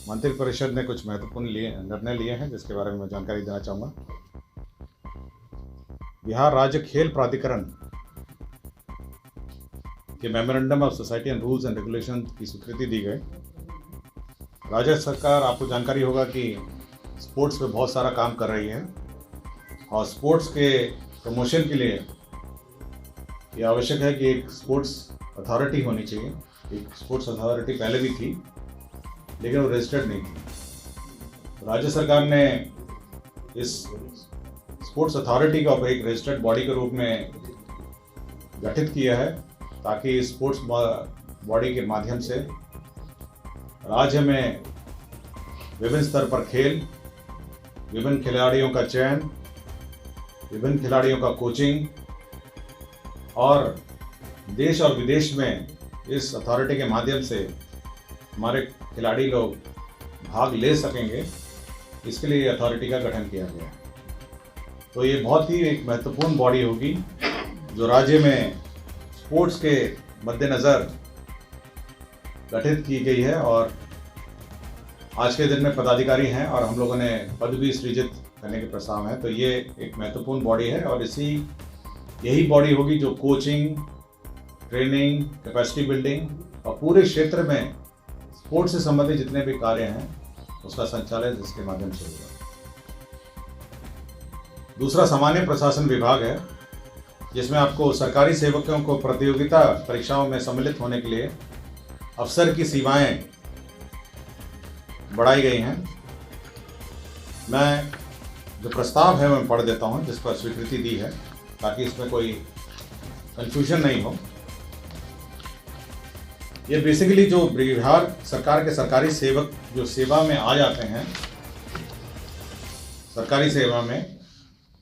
मंत्रिपरिषद ने कुछ महत्वपूर्ण निर्णय लिए हैं जिसके बारे में मैं जानकारी देना चाहूँगा। बिहार राज्य खेल प्राधिकरण के memorandum of society and rules and regulation की स्वीकृति दी गई। राज्य सरकार, आपको जानकारी होगा कि स्पोर्ट्स पे बहुत सारा काम कर रही है और स्पोर्ट्स के प्रमोशन के लिए ये आवश्यक है कि एक स्पोर्ट्स अथॉरिटी होनी चाहिए। एक स्पोर्ट्स अथॉरिटी पहले भी थी लेकिन वो रजिस्टर्ड नहीं थी। राज्य सरकार ने इस स्पोर्ट्स अथॉरिटी को एक रजिस्टर्ड बॉडी के रूप में गठित किया है ताकि स्पोर्ट्स बॉडी के माध्यम से राज्य में विभिन्न स्तर पर खेल, विभिन्न खिलाड़ियों का चयन, विभिन्न खिलाड़ियों का कोचिंग और देश और विदेश में इस अथॉरिटी के माध्यम से हमारे खिलाड़ी लोग भाग ले सकेंगे, इसके लिए अथॉरिटी का गठन किया गया है। तो ये बहुत ही एक महत्वपूर्ण बॉडी होगी जो राज्य में स्पोर्ट्स के मद्देनज़र गठित की गई है और आज के दिन में पदाधिकारी हैं और हम लोगों ने पद भी सृजित करने के प्रस्ताव हैं। तो ये एक महत्वपूर्ण बॉडी है और यही बॉडी होगी जो कोचिंग, ट्रेनिंग, कैपेसिटी बिल्डिंग और पूरे क्षेत्र में स्पोर्ट्स से संबंधित जितने भी कार्य हैं उसका संचालन इसके माध्यम से होगा। दूसरा सामान्य प्रशासन विभाग है जिसमें आपको सरकारी सेवकों को प्रतियोगिता परीक्षाओं में सम्मिलित होने के लिए अफसर की सीमाएं बढ़ाई गई हैं। मैं जो प्रस्ताव है मैं पढ़ देता हूं जिस पर स्वीकृति दी है ताकि इसमें कोई कंफ्यूजन नहीं हो। ये बेसिकली जो बिहार सरकार के सरकारी सेवक जो सेवा में आ जाते हैं सरकारी सेवा में,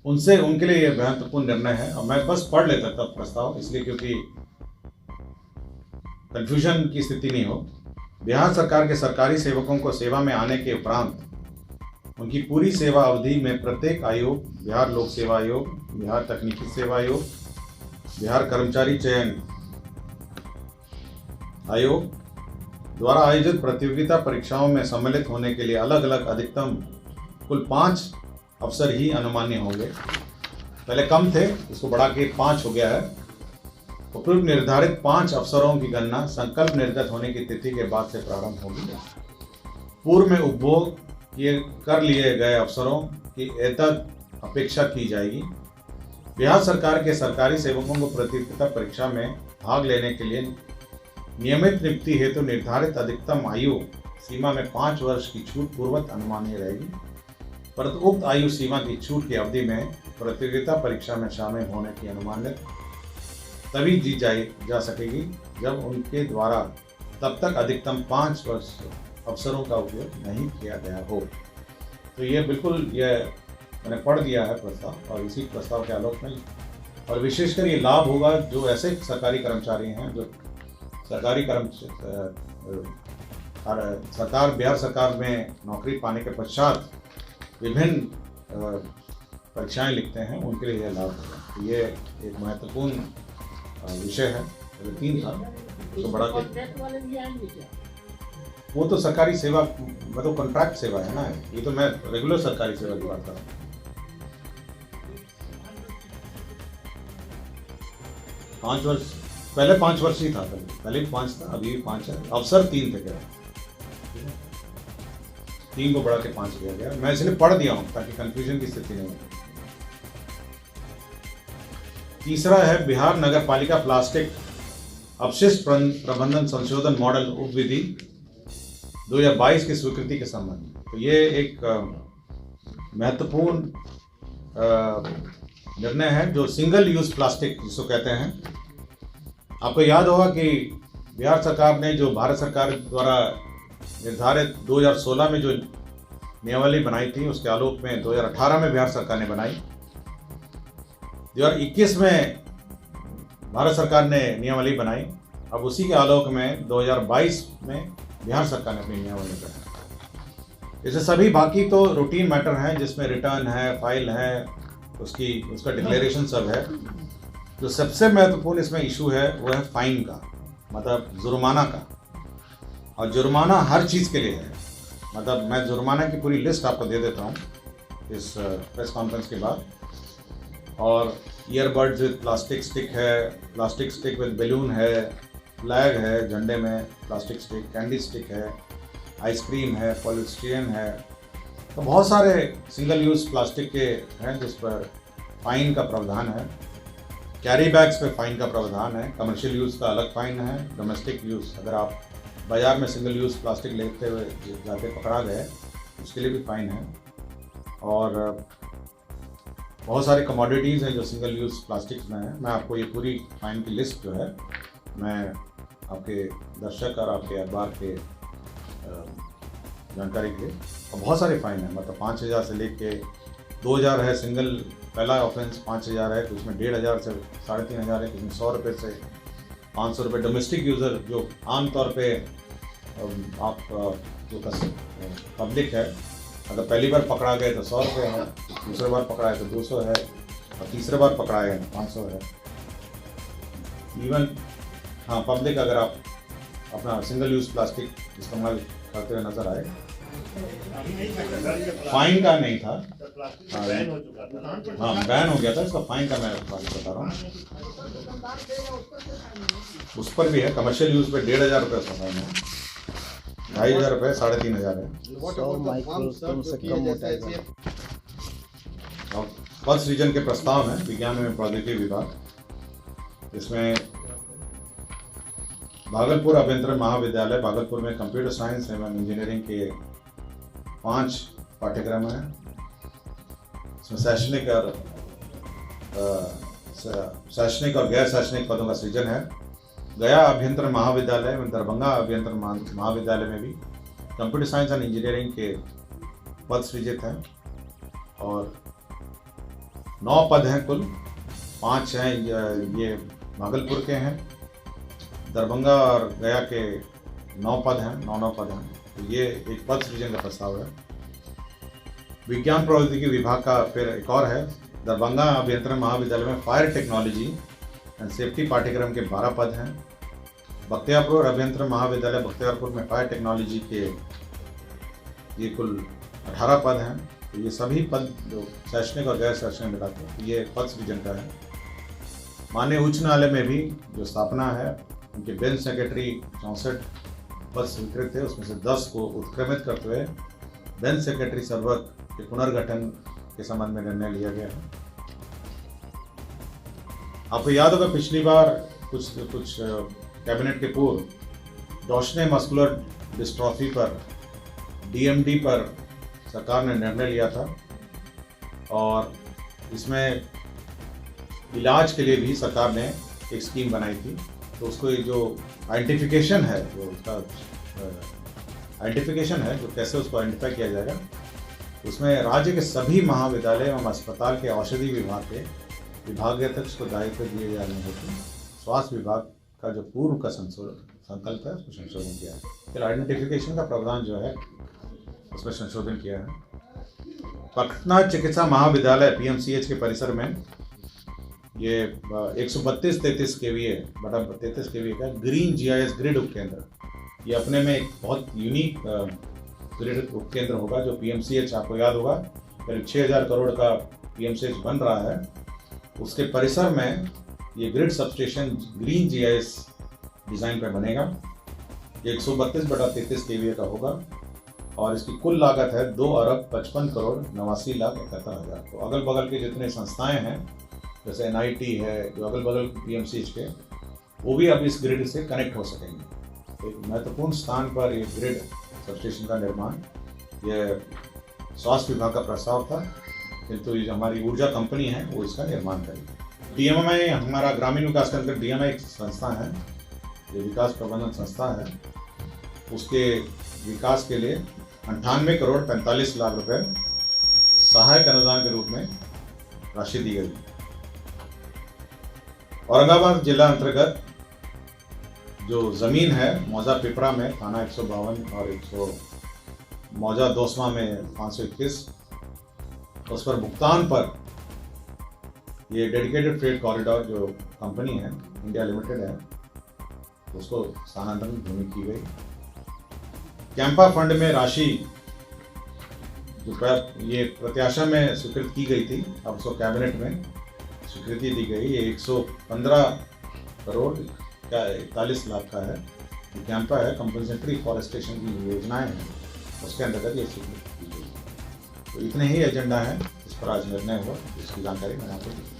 उनके लिए ये महत्वपूर्ण निर्णय है और मैं बस पढ़ लेता था प्रस्ताव इसलिए क्योंकि कंफ्यूजन की स्थिति नहीं हो। बिहार सरकार के सरकारी सेवकों को सेवा में आने के उपरांत उनकी पूरी सेवा अवधि में प्रत्येक आयोग, बिहार लोक सेवा आयोग, बिहार तकनीकी सेवा आयोग, बिहार कर्मचारी चयन आयोग द्वारा आयोजित प्रतियोगिता परीक्षाओं में सम्मिलित होने के लिए अलग अलग अधिकतम कुल 5 अफसर ही अनुमान्य होंगे। पहले कम थे, इसको बढ़ा के 5 हो गया है। उपयुक्त निर्धारित 5 अफसरों की गणना संकल्प निर्गत होने की तिथि के बाद से प्रारंभ होगी। पूर्व में उपभोग कर लिए गए अफसरों की एतद अपेक्षा की जाएगी। बिहार सरकार के सरकारी सेवकों को प्रतियोगिता परीक्षा में भाग लेने के लिए नियमित नियुक्ति हेतु निर्धारित अधिकतम आयु सीमा में 5 वर्ष की छूट पूर्वत अनुमान्य रहेगी, परंतु उक्त आयु सीमा की छूट की अवधि में प्रतियोगिता परीक्षा में शामिल होने की अनुमानित तभी दी जा सकेगी जब उनके द्वारा तब तक अधिकतम 5 वर्ष अवसरों का उपयोग नहीं किया गया हो। तो ये बिल्कुल मैंने पढ़ दिया है प्रस्ताव और इसी प्रस्ताव के आलोक में और विशेषकर ये लाभ होगा जो ऐसे सरकारी कर्मचारी हैं जो बिहार सरकार में नौकरी पाने के पश्चात विभिन्न परीक्षाएं लिखते हैं, उनके लिए यह लाभ होगा। ये एक महत्वपूर्ण विषय है। 3 साल तो बड़ा वो तो सरकारी सेवा मतलब कॉन्ट्रैक्ट सेवा है ना, ये तो मैं रेगुलर सरकारी सेवा की बात कर रहा हूँ। 5 वर्ष पहले 5 वर्ष ही था, पहले भी 5 था, अभी भी 5 है। अफसर 3 थे क्या, 3 को बढ़ा के 5 किया गया। मैं इसलिए पढ़ दिया हूँ ताकि कंफ्यूजन की स्थिति नहीं हो। तीसरा है बिहार नगर पालिका प्लास्टिक अपशिष्ट प्रबंधन संशोधन मॉडल उपविधि 2022 की स्वीकृति के संबंध। तो ये एक महत्वपूर्ण निर्णय है जो सिंगल यूज प्लास्टिक जिसको कहते हैं। आपको याद होगा कि बिहार सरकार ने जो भारत सरकार द्वारा निर्धारित 2016 में जो नियमावली बनाई थी उसके आलोक में 2018 में बिहार सरकार ने बनाई। 2021 में भारत सरकार ने नियमावली बनाई। अब उसी के आलोक में 2022 में बिहार सरकार ने अपनी नियमावली बनाई। जैसे सभी बाकी तो रूटीन मैटर हैं जिसमें रिटर्न है, फाइल है, उसका डिक्लेरेशन सब है। जो सबसे महत्वपूर्ण इसमें इशू है वो है फाइन का, मतलब जुर्माना का। और जुर्माना हर चीज़ के लिए है, मतलब मैं जुर्माना की पूरी लिस्ट आपको दे देता हूँ इस प्रेस कॉन्फ्रेंस के बाद। और ईयरबड्स विद प्लास्टिक स्टिक है, प्लास्टिक स्टिक विद बैलून है, फ्लैग है झंडे में, प्लास्टिक स्टिक, कैंडी स्टिक है, आइसक्रीम है, पॉलीस्टीरीन है। तो बहुत सारे सिंगल यूज़ प्लास्टिक के हैं जिस पर फ़ाइन का प्रावधान है। कैरी बैग्स पे फ़ाइन का प्रावधान है। कमर्शियल यूज़ का अलग फ़ाइन है। डोमेस्टिक यूज़, अगर आप बाज़ार में सिंगल यूज़ प्लास्टिक लेते हुए जाते पकड़ा गए उसके लिए भी फ़ाइन है। और बहुत सारे कमोडिटीज़ हैं जो सिंगल यूज़ प्लास्टिक्स में है। मैं आपको ये पूरी फ़ाइन की लिस्ट जो है मैं आपके दर्शक और आपके अखबार के जानकारी के लिए, और बहुत सारे फ़ाइन हैं, मतलब 5,000 से लेके 2,000 है सिंगल, पहला ऑफेंस 5,000 है, कुछ में 1,500 से 3,500 है, कुछ में 100 रुपये से 500 रुपये। डोमेस्टिक यूज़र जो आम तौर पे आप जो पब्लिक है, अगर पहली बार पकड़ा गए तो 100 रुपये है, दूसरे बार पकड़ा है तो 200 है, और तीसरे बार पकड़ा है तो 500 है। इवन हाँ, पब्लिक अगर आप अपना सिंगल यूज़ प्लास्टिक इस्तेमाल करते हुए नज़र आए, फाइन का नहीं था, हाँ बैन हो गया था, इसका फाइन का मैं बता रहा हूँ। उस पर भी है, कमर्शियल यूज़ पे 1,500 रुपये उसका फाइन है, 2,500 रुपये, 3,500 है। और फर्स्ट रीजन के प्रस्ताव में विज्ञान एवं प्रौद्योगिकी विभाग, इसमें भागलपुर अभियंत्रण महाविद्यालय भागलपुर में कंप्यूटर साइंस एवं इंजीनियरिंग के 5 पाठ्यक्रम हैं। इसमें शैक्षणिक और गैर शैक्षणिक पदों का सृजन है। गया अभियंत्रण महाविद्यालय एवं दरभंगा अभियंत्रण महाविद्यालय में भी कंप्यूटर साइंस एंड इंजीनियरिंग के पद सृजित हैं, और 9 पद हैं कुल। 5 हैं ये भागलपुर के हैं, दरभंगा और गया के 9 पद हैं, 9 पद हैं। तो ये एक पद सृजन का प्रस्ताव है। विज्ञान प्रौद्योगिकी विभाग का फिर एक और है, दरभंगा अभियंत्रण महाविद्यालय में फायर टेक्नोलॉजी एंड सेफ्टी पाठ्यक्रम के 12 पद हैं। बख्तियारपुर अभियंत्रण महाविद्यालय बख्तियारपुर में फायर टेक्नोलॉजी के ये कुल 18 पद हैं। तो ये सभी पद जो शैक्षणिक और गैर शैक्षणिक मिलाते हैं, ये पद सृजन का है। माननीय उच्च न्यायालय में भी जो स्थापना है, उनके बेंच सेक्रेटरी 64 पद स्वीकृत थे, उसमें से 10 को उत्क्रमित करते हुए बेंच सेक्रेटरी सर्वक के पुनर्गठन के संबंध में निर्णय लिया गया है। आपको याद होगा पिछली बार कुछ कैबिनेट के पूर्व डॉशने मस्कुलर डिस्ट्रॉफी पर, DMD पर सरकार ने निर्णय लिया था, और इसमें इलाज के लिए भी सरकार ने एक स्कीम बनाई थी। तो उसको ये जो आइडेंटिफिकेशन है, जो उसका आइडेंटिफिकेशन है, जो कैसे उसको आइडेंटिफाई किया जाएगा, उसमें राज्य के सभी महाविद्यालय एवं अस्पताल के औषधि विभाग के विभागाध्यक्ष को दायित्व दिए जाने हेतु स्वास्थ्य विभाग का जो पूर्व का संकल्प है उसको संशोधन किया है। फिर आइडेंटिफिकेशन का प्रावधान जो है उसमें संशोधन किया है। पटना चिकित्सा महाविद्यालय PMCH के परिसर में ये 132-33 kVA बटा 33 kVA का ग्रीन GIS ग्रिड उपकेंद्र, ये अपने में एक बहुत यूनिक ग्रिड उपकेंद्र होगा, जो PMCH आपको याद होगा करीब 6,000 करोड़ का PMCH बन रहा है, उसके परिसर में ये grid substation green GIS design पर बनेगा। ये 132/33 kVA का होगा, और इसकी कुल लागत है 2,55,89,71,000। तो अगल बगल के जितने संस्थाएं हैं, जैसे NIT है, जो अगल बगल PMCH के, वो भी अब इस ग्रिड से कनेक्ट हो सकेंगे। एक महत्वपूर्ण स्थान पर ये ग्रिड सबस्टेशन का निर्माण, ये स्वास्थ्य विभाग का प्रस्ताव था, किंतु ये जो हमारी ऊर्जा कंपनी है वो इसका निर्माण करेगी। DMI हमारा ग्रामीण विकास के अंदर DMI एक संस्था है, ये विकास प्रबंधन संस्था है, उसके विकास के लिए 98,45,00,000 रुपये सहायक अनुदान के रूप में राशि दी गई। औरंगाबाद जिला अंतर्गत जो ज़मीन है मौजा पिपरा में थाना 152 और 100 मौजा दोसमा में 521, उस पर भुगतान पर ये डेडिकेटेड फ्रेट कॉरिडोर जो कंपनी है इंडिया लिमिटेड है, उसको स्थानांतरण भूमि की गई। कैंपा फंड में राशि ये प्रत्याशा में स्वीकृत की गई थी, अब उसको कैबिनेट में स्वीकृति दी गई। ये 115 करोड़ 41 लाख का है, कैंपा है, कंपनसेटरी फॉरेस्टेशन की योजनाएं हैं, उसके अंतर्गत ये स्वीकृति की गई। तो इतने ही एजेंडा हैं, इस पर आज निर्णय हुआ, इसकी जानकारी मैंने आपको दी।